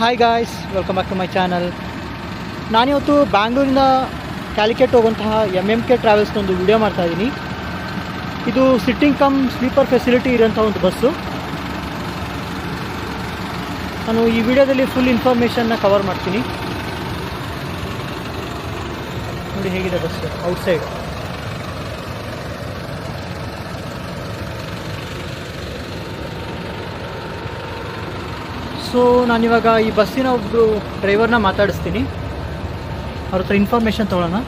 Hi guys, welcome back to my channel. ನಾನಿವತ್ತು ಬ್ಯಾಂಗ್ಳೂರಿಂದ ಕ್ಯಾಲಿಕಟ್ ಹೋಗುವಂತಹ MMK ಟ್ರಾವೆಲ್ಸ್ನೊಂದು ವಿಡಿಯೋ ಮಾಡ್ತಾಯಿದ್ದೀನಿ. ಇದು ಸಿಟ್ಟಿಂಗ್ ಕಮ್ ಸ್ಲೀಪರ್ ಫೆಸಿಲಿಟಿ ಇರೋಂಥ ಒಂದು ಬಸ್ಸು. ನಾನು ಈ ವಿಡಿಯೋದಲ್ಲಿ ಫುಲ್ ಇನ್ಫಾರ್ಮೇಷನ್ನ ಕವರ್ ಮಾಡ್ತೀನಿ. ನೋಡಿ ಹೇಗಿದೆ ಬಸ್ಸು ಔಟ್ಸೈಡ್. ಸೊ ನಾನಿವಾಗ ಈ ಬಸ್ಸಿನ ಒಬ್ಬರು ಡ್ರೈವರ್ನ ಮಾತಾಡಿಸ್ತೀನಿ. ಅವ್ರ ಹತ್ರ ಇನ್ಫಾರ್ಮೇಷನ್ ತೊಗೊಳ್ಳೋಣ.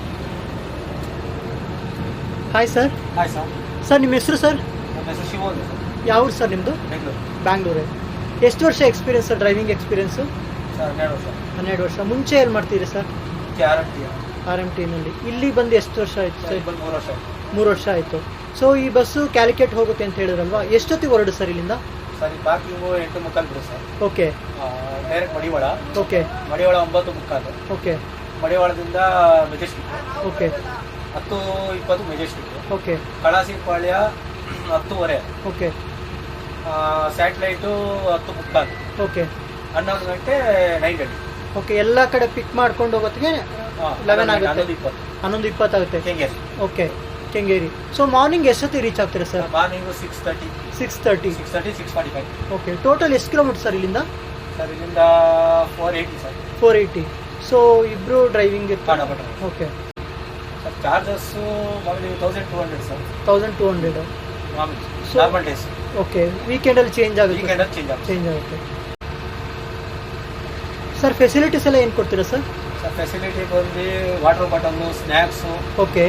Hi sir. Hi sir. Sir ನಿಮ್ಮ ಹೆಸರು ಸರ್? ನಮ್ಮ ಹೆಸರು ಶಿವೋನ್. ಯಾವ ಊರು ಸರ್ ನಿಮ್ಮದು? ಬೆಂಗಳೂರು. ಬ್ಯಾಂಗ್ಳೂರೇ. ಎಷ್ಟು ವರ್ಷ experience sir, driving experience? Sir 12 ವರ್ಷ. 12 ವರ್ಷ. ಮುಂಚೆ ಎಲ್ಲಿ ಮಾಡ್ತೀರಿ ಸರ್? RMTನಲ್ಲಿ. ಇಲ್ಲಿ ಬಂದು ಎಷ್ಟು ವರ್ಷ ಆಯಿತು ಸರ್? 3 ವರ್ಷ. 3 ವರ್ಷ ಆಯಿತು. ಸೊ ಈ ಬಸ್ಸು ಕ್ಯಾಲಿಕಟ್ ಹೋಗುತ್ತೆ ಅಂತ ಹೇಳಿದ್ರಲ್ವಾ, ಎಷ್ಟೊತ್ತಿಗೆ ಹೊರಡು ಸರ್ ಇಲ್ಲಿಂದ? ಸರ್ ಈ ಪಾರ್ಕಿಂಗು 8:45 ಬಿಡು sir. Okay. Direct Madiwala. Okay. Madiwala 9:45. Okay. ಮಡಿವಾಳದಿಂದ Majestic. Okay. 10:20 Majestic. Okay. Kalasipalya 10:30. Okay. Satellite 10:45. Okay. 11 ಗಂಟೆ ನೈಟ್ ಗಂಟೆ. ಓಕೆ. ಎಲ್ಲ ಕಡೆ ಪಿಕ್ ಮಾಡ್ಕೊಂಡು ಹೋಗೋತ್ತಿಗೆ 11 ಆಗುತ್ತೆ. 11:20 ಆಗುತ್ತೆ. Kengeri. Okay, Kengeri. So morning ಎಷ್ಟೊತ್ತಿಗೆ ರೀಚ್ ಆಗ್ತೀರಾ ಸರ್? ಮಾರ್ನಿಂಗು 6:30. 6:45. ಓಕೆ. ಟೋಟಲ್ ಎಷ್ಟು ಕಿಲೋಮೀಟರ್ ಸರ್ ಇಲ್ಲಿಂದ? ಸರ್ ಇಲ್ಲಿಂದ 480 ಸರ್. 480. ಸೊ ಇಬ್ಬರು ಡ್ರೈವಿಂಗ್ ಇರ್ತಾರೆ. ಓಕೆ. ಸರ್ ಚಾರ್ಜಸ್ಸು ಮಾಮೂಲಿ 1200 ಸರ್. 1200 ಮಾಮೂಲಿ So- ನಾರ್ಮಲ್ ಡೇಸ್. ಓಕೆ. ವೀಕೆಂಡಲ್ಲಿ ಚೇಂಜ್ ಆಗುತ್ತೆ? ವೀಕೆಂಡಲ್ಲಿ ಚೇಂಜ್ ಆಗುತ್ತೆ. ಸರ್ ಫೆಸಿಲಿಟೀಸ್ ಎಲ್ಲ ಏನು ಕೊಡ್ತೀರಾ ಸರ್? ಸರ್ ಫೆಸಿಲಿಟಿ ಬಂದು ವಾಟರ್ ಬಾಟಲ್ಲು, ಸ್ನ್ಯಾಕ್ಸು, ಓಕೆ.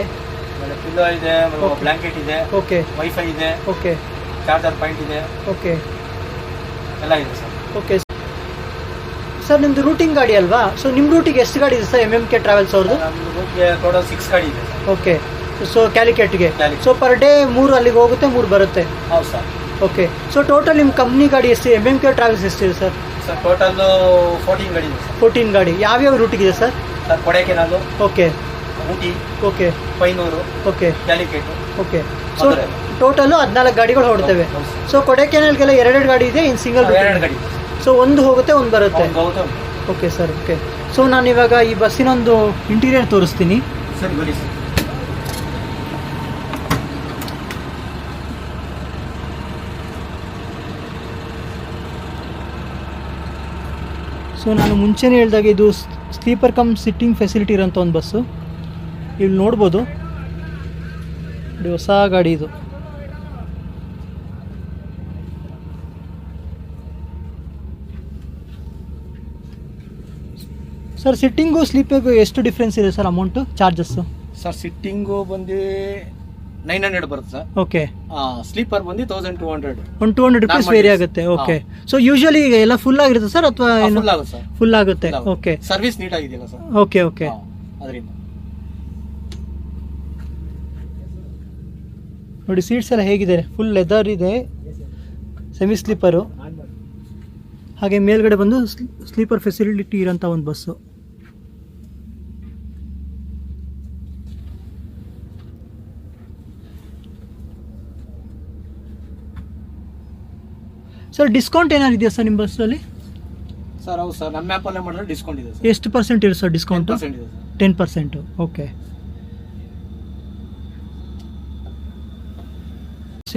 ಆಮೇಲೆ ಪಿಲ್ಲೋ ಇದೆ, Okay. ಬ್ಲ್ಯಾಂಕೆಟ್ ಇದೆ, ಓಕೆ. ವೈಫೈ ಇದೆ, ಓಕೆ. ಚಾರ್ಜರ್ ಪಾಯಿಂಟ್ ಇದೆ, ಓಕೆ. ಎಲ್ಲ ಇದೆ ಸರ್. ಓಕೆ ಸರ್, ನಿಮ್ಮದು ರೂಟಿಂಗ್ ಗಾಡಿ ಅಲ್ವಾ? ಸೊ ನಿಮ್ಮ ರೂಟಿಗೆ ಎಷ್ಟು ಗಾಡಿ ಇದೆ ಸರ್ MMK ಟ್ರಾವೆಲ್ಸ್ ಅವ್ರದ್ದು? ನಮ್ಮ ರೂಟ್ಗೆ ಟೋಟಲ್ 6 ಗಾಡಿ ಇದೆ ಸರ್. ಓಕೆ. ಸೊ ಕ್ಯಾಲಿಕಟ್ಗೆ Calicut. ಸೊ ಪರ್ ಡೇ 3 ಅಲ್ಲಿಗೆ ಹೋಗುತ್ತೆ, 3 ಬರುತ್ತೆ. ಹೌದು ಸರ್. ಓಕೆ. ಸೊ ಟೋಟಲ್ ನಿಮ್ಮ ಕಂಪ್ನಿ ಗಾಡಿ ಎಷ್ಟು, MMK ಟ್ರಾವೆಲ್ಸ್ ಎಷ್ಟಿದೆ ಸರ್? ಸರ್ ಟೋಟಲ್ಲು 14 ಗಾಡಿ ಇದೆ ಸರ್. 14 ಗಾಡಿ. ಯಾವ್ಯಾವ ರೂಟಿಗಿದೆ sir? Sir Kodaikanal, okay. Ooty, okay. Payyanur, okay. Calicut. Okay. So Madurai. Total 14 ಗಾಡಿಗಳು ಹೊರಡ್ತವೆ. ಹೌದು ಸರ್. ಸೊ ಕೊಡೈಕೆನಾಲ್ಗೆಲ್ಲ 2 ಗಾಡಿ ಇದೆ, ಇನ್ನು ಸಿಂಗಲ್ 2 ಗಾಡಿ ಇದೆ. ಸೊ ಒಂದು ಹೋಗುತ್ತೆ, ಒಂದು ಬರುತ್ತೆ. ಹೌದು. Okay sir. ಓಕೆ. ಸೊ ನಾನು ಇವಾಗ ಈ ಬಸ್ಸಿನೊಂದು ಇಂಟೀರಿಯರ್ ತೋರಿಸ್ತೀನಿ. ಸರಿ ಬನ್ನಿ ಸರ್. ಸೊ ನಾನು ಮುಂಚೆನೇ ಹೇಳಿದಾಗ ಇದು ಸ್ಲೀಪರ್ ಕಮ್ ಸಿಟ್ಟಿಂಗ್ ಫೆಸಿಲಿಟಿ ಇರೋಂಥ ಒಂದು ಬಸ್ಸು. ಇಲ್ಲಿ ನೋಡ್ಬೋದು, ಇದು ಹೊಸ ಗಾಡಿ ಇದು. ಸರ್ ಸಿಟ್ಟಿಂಗು ಸ್ಲೀಪಿಗೂ ಎಷ್ಟು ಡಿಫ್ರೆನ್ಸ್ ಇದೆ sir amount, charges? Sir sitting ಬಂದು 900 ಬರುತ್ತೆ ಸರ್. ಓಕೆ. ಸ್ಲೀಪರ್ ಬಂದು 1200. ಒಂದು 200 ರುಪೀಸ್ Normal ವೇರಿ days. ಆಗುತ್ತೆ. ಓಕೆ. ಸೊ ಯೂಶಲಿ ಎಲ್ಲ ಫುಲ್ ಆಗಿರುತ್ತೆ ಸರ್ ಅಥವಾ ಏನು? ಫುಲ್ ಆಗುತ್ತೆ ಸರ್. ಫುಲ್ ಆಗುತ್ತೆ. ಓಕೆ. ಸರ್ವಿಸ್ ನೀಟ್ ಆಗಿದೆಯಲ್ಲ ಸರ್. ಓಕೆ. ಓಕೆ. ಅದರಿಂದ ನೋಡಿ ಸೀಟ್ಸ್ ಎಲ್ಲ ಹೇಗಿದೆ, ಫುಲ್ ಲೆದರ್ ಇದೆ, ಸೆಮಿ ಸ್ಲೀಪರು. ಹಾಗೆ ಮೇಲ್ಗಡೆ ಬಂದು ಸ್ಲೀಪರ್ ಫೆಸಿಲಿಟಿ ಇರೋಂಥ ಒಂದು ಬಸ್ಸು. ಸರ್ ಡಿಸ್ಕೌಂಟ್ ಏನಾದ್ರು ಇದೆಯಾ ಸರ್ ನಿಮ್ಮ ಬಸ್ಸಲ್ಲಿ? ಸರ್ ಹೌದು ಸರ್, ನಮ್ಮ ಆ್ಯಪಲ್ಲೇ ಮಾಡಿದ್ರೆ ಡಿಸ್ಕೌಂಟ್ ಇದೆ ಸರ್. ಎಷ್ಟು ಪರ್ಸೆಂಟ್ ಇರುತ್ತೆ ಸರ್ ಡಿಸ್ಕೌಂಟು? 10% ಇದೆ ಸರ್. 10%. ಓಕೆ.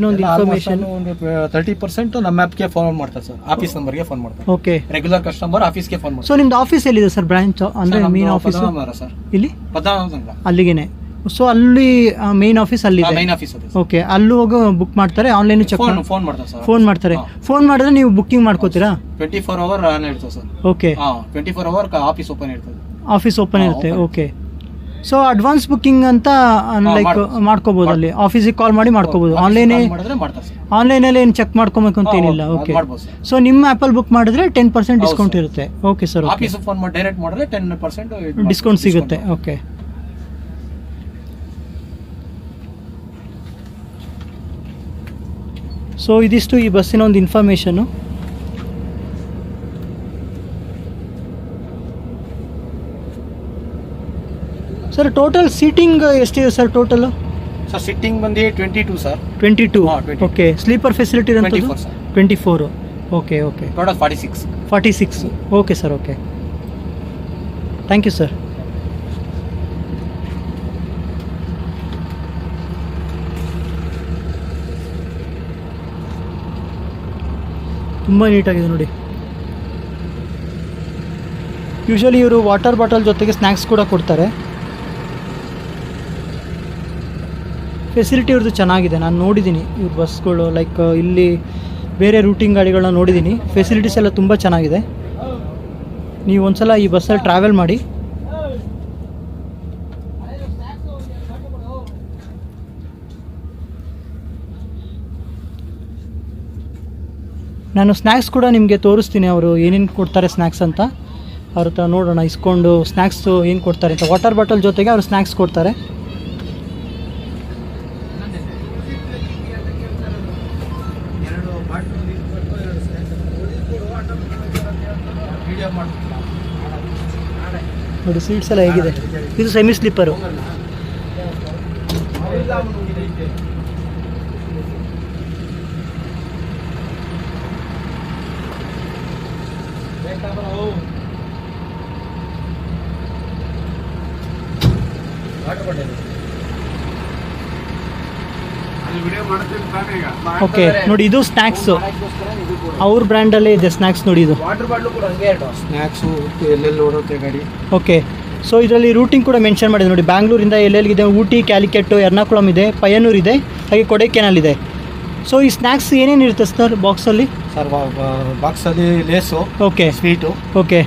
ಒಂದು ಇನ್ಫಾರ್ಮೇಷನ್ ಒಂದು 30% ನಮ್ಮ ಆ್ಯಪ್ಗೆ ಫೋನ್ ಮಾಡ್ತಾರೆ ಸರ್. ಆಫೀಸ್ ನಂಬರ್ಗೆ ಫೋನ್ ಮಾಡ್ತಾರೆ. ಓಕೆ. ರೆಗ್ಯುಲರ್ ಕಸ್ಟಮರ್ ಆಫೀಸ್ಗೆ ಫೋನ್ ಸೊ ಮಾಡ್ತಾರೆ. ನಿಮ್ದು ಆಫೀಸ್ ಎಲ್ಲಿದೆ ಸರ್, ಬ್ರಾಂಚ್ ಅಂದರೆ ಮೇನ್ ಆಫೀಸ್? ಸರ್ ಇಲ್ಲಿ ಪದ್ಮನಾಭ ಅಲ್ಲಿಗೇನೆ. ಸೊ ಅಲ್ಲಿ ಮೇನ್ ಆಫೀಸ್ ಅಲ್ಲಿದೆ. ಮೈನ್ ಆಫೀಸ್ ಇದೆ ಸರ್. ಓಕೆ. ಅಲ್ಲೂ ಹೋಗಿ ಬುಕ್ ಮಾಡ್ತಾರೆ, ಆನ್ಲೈನ್ ಚೆಕ್ ಫೋನ್ ಮಾಡ್ತಾರೆ ಸರ್. ಫೋನ್ ಮಾಡ್ತಾರೆ. ಫೋನ್ ಮಾಡಿದ್ರೆ ನೀವು ಬುಕ್ಕಿಂಗ್ ಮಾಡ್ಕೋತೀರಾ? 24 ಅವರ್ ಆನ್ ಇರ್ತದೆ sir. Okay. 24 hour office open ಇರ್ತದೆ. ಆಫೀಸ್ ಓಪನ್ ಇರುತ್ತೆ. open. Okay. So advance booking ಅಂತ ಲೈಕ್ ಮಾಡ್ಕೋಬಹುದು, ಅಲ್ಲಿ ಆಫೀಸಿಗೆ ಕಾಲ್ ಮಾಡಿ ಮಾಡ್ಕೋಬಹುದು. ಆನ್ಲೈನೇ ಮಾಡಿದ್ರೆ ಮಾಡ್ತಾರೆ ಸರ್. ಆನ್ಲೈನಲ್ಲಿ ಏನು ಚೆಕ್ ಮಾಡ್ಕೊಬೇಕು ಅಂತ ಏನಿಲ್ಲ. ಓಕೆ. ಮಾಡ್ಬೋದು ಸರ್. ಸೊ ನಿಮ್ಮ ಆ್ಯಪಲ್ಲಿ ಬುಕ್ ಮಾಡಿದ್ರೆ 10% ಡಿಸ್ಕೌಂಟ್ ಸರ್. ಇರುತ್ತೆ. Okay sir. ಆಫೀಸ್ ಫೋನ್ ಮಾಡಿ ಡೈರೆಕ್ಟ್ ಮಾಡಿದ್ರೆ 10% ಡಿಸ್ಕೌಂಟ್ ಸಿಗುತ್ತೆ. ಓಕೆ. ಸೊ ಇದಿಷ್ಟು ಈ ಬಸ್ಸಿನ ಒಂದು ಇನ್ಫಾರ್ಮೇಷನ್ನು. ಸರ್ ಟೋಟಲ್ ಸೀಟಿಂಗ್ ಎಷ್ಟಿದೆ ಸರ್ ಟೋಟಲು? ಸರ್ ಸಿಟ್ಟಿಂಗ್ ಬಂದು 22 ಸರ್. 22. ಹಾ, 22. ಓಕೆ. ಸ್ಲೀಪರ್ ಫೆಸಿಲಿಟಿ ಇರೋಂಥದ್ದು 24 sir. 24. Okay okay total 46. 46. Okay sir, okay, thank you sir. ತುಂಬ ನೀಟಾಗಿದೆ ನೋಡಿ. ಯೂಶ್ವಲಿ ಇವರು ವಾಟರ್ ಬಾಟಲ್ ಜೊತೆಗೆ ಸ್ನ್ಯಾಕ್ಸ್ ಕೂಡ ಕೊಡ್ತಾರೆ. ಫೆಸಿಲಿಟಿ ಇವ್ರದ್ದು ಚೆನ್ನಾಗಿದೆ. ನಾನು ನೋಡಿದ್ದೀನಿ ಇವ್ರ ಬಸ್ಗಳು, ಲೈಕ್ ಇಲ್ಲಿ ಬೇರೆ ರೂಟಿಂಗ್ ಗಾಡಿಗಳನ್ನ ನೋಡಿದ್ದೀನಿ. ಫೆಸಿಲಿಟೀಸ್ ಎಲ್ಲ ತುಂಬ ಚೆನ್ನಾಗಿದೆ. ನೀವು ಒಂದ್ಸಲ ಈ ಬಸ್ಸಲ್ಲಿ ಟ್ರಾವೆಲ್ ಮಾಡಿ. ನಾನು ಸ್ನ್ಯಾಕ್ಸ್ ಕೂಡ ನಿಮಗೆ ತೋರಿಸ್ತೀನಿ, ಅವರು ಏನೇನು ಕೊಡ್ತಾರೆ ಸ್ನ್ಯಾಕ್ಸ್ ಅಂತ. ಅವ್ರ ಹತ್ರ ನೋಡೋಣ, ಇಸ್ಕೊಂಡು ಸ್ನ್ಯಾಕ್ಸು ಏನು ಕೊಡ್ತಾರೆ ಅಂತ. ವಾಟರ್ ಬಾಟಲ್ ಜೊತೆಗೆ ಅವರು ಸ್ನ್ಯಾಕ್ಸ್ ಕೊಡ್ತಾರೆ. ನೋಡಿ ಸೀಟ್ಸ್ ಎಲ್ಲ ಹೇಗಿದೆ. ಇದು ಸೆಮಿ ಸ್ಲೀಪರು. ಓಕೆ ನೋಡಿ, ಇದು ಸ್ನ್ಯಾಕ್ಸು ಅವ್ರ ಬ್ರ್ಯಾಂಡಲ್ಲೇ ಇದೆ. ಸ್ನ್ಯಾಕ್ಸ್ ನೋಡಿ, ಇದು ವಾಟರ್ ಬಾಟ್ಲು ಕೂಡ ಹಂಗೆ ಇರಟು. ಸ್ನ್ಯಾಕ್ಸು ಎಲ್ಲೆಲ್ಲಿ ಓಡುತ್ತೆ ಗಾಡಿ. ಓಕೆ, ಸೊ ಇದರಲ್ಲಿ ರೂಟಿಂಗ್ ಕೂಡ ಮೆನ್ಷನ್ ಮಾಡಿದೆ ನೋಡಿ. ಬ್ಯಾಂಗ್ಳೂರಿಂದ ಎಲ್ಲೆಲ್ಲಿಗಿದೆ, ಊಟಿ, ಕ್ಯಾಲಿಕೆಟ್ಟು, ಎರ್ನಾಕುಳಂ ಇದೆ, ಪಯ್ಯನೂರು ಇದೆ, ಹಾಗೆ ಕೊಡೈಕೆನಾಲ್ ಇದೆ. ಸೊ ಈ ಸ್ನ್ಯಾಕ್ಸ್ ಏನೇನು ಇರುತ್ತೆ ಸರ್ ಬಾಕ್ಸಲ್ಲಿ? ಸರ್ ಬಾಕ್ಸಲ್ಲಿ Lay's, okay, sweet, okay,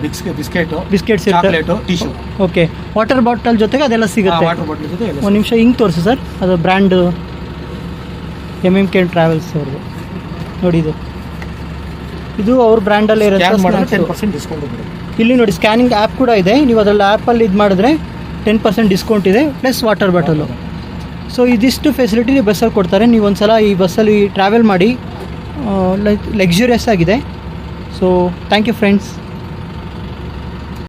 biscuit, biscuits ಇರುತ್ತೆ, chocolate, tissue. Okay, water bottle ಜೊತೆಗೆ ಅದೆಲ್ಲ ಸಿಗುತ್ತೆ. ವಾಟರ್ ಬಾಟ್ಲ್ ಜೊತೆ ಎಲ್ಲ ಒಂದು ನಿಮಿಷ ಹಿಂಗೆ ತೋರಿಸಿ ಸರ್. ಅದು ಬ್ರ್ಯಾಂಡು MMK ಟ್ರಾವೆಲ್ಸ್ ಅವ್ರದ್ದು ನೋಡಿ. ಇದು ಅವ್ರ ಬ್ರ್ಯಾಂಡಲ್ಲೇ ಇರುತ್ತೆ. ಸ್ಕ್ಯಾನ್ ಮಾಡಿದ್ರೆ snacks. 10% ಡಿಸ್ಕೌಂಟ್ ಬರುತ್ತೆ. ಇಲ್ಲಿ ನೋಡಿ ಸ್ಕ್ಯಾನಿಂಗ್ ಆ್ಯಪ್ ಕೂಡ ಇದೆ. ನೀವು ಅದರಲ್ಲಿ ಆ್ಯಪಲ್ಲಿ ಇದು ಮಾಡಿದ್ರೆ 10% ಡಿಸ್ಕೌಂಟ್ ಇದೆ, ಪ್ಲಸ್ ವಾಟರ್ ಬಾಟಲು. ಸೊ ಇದಿಷ್ಟು ಫೆಸಿಲಿಟಿ ಬಸ್ಸಲ್ಲಿ ಕೊಡ್ತಾರೆ. ನೀವು ಒಂದು ಸಲ ಈ ಬಸ್ಸಲ್ಲಿ ಟ್ರಾವೆಲ್ ಮಾಡಿ. ಲಕ್ಸುರಿಯಸ್ ಆಗಿದೆ. So thank you friends.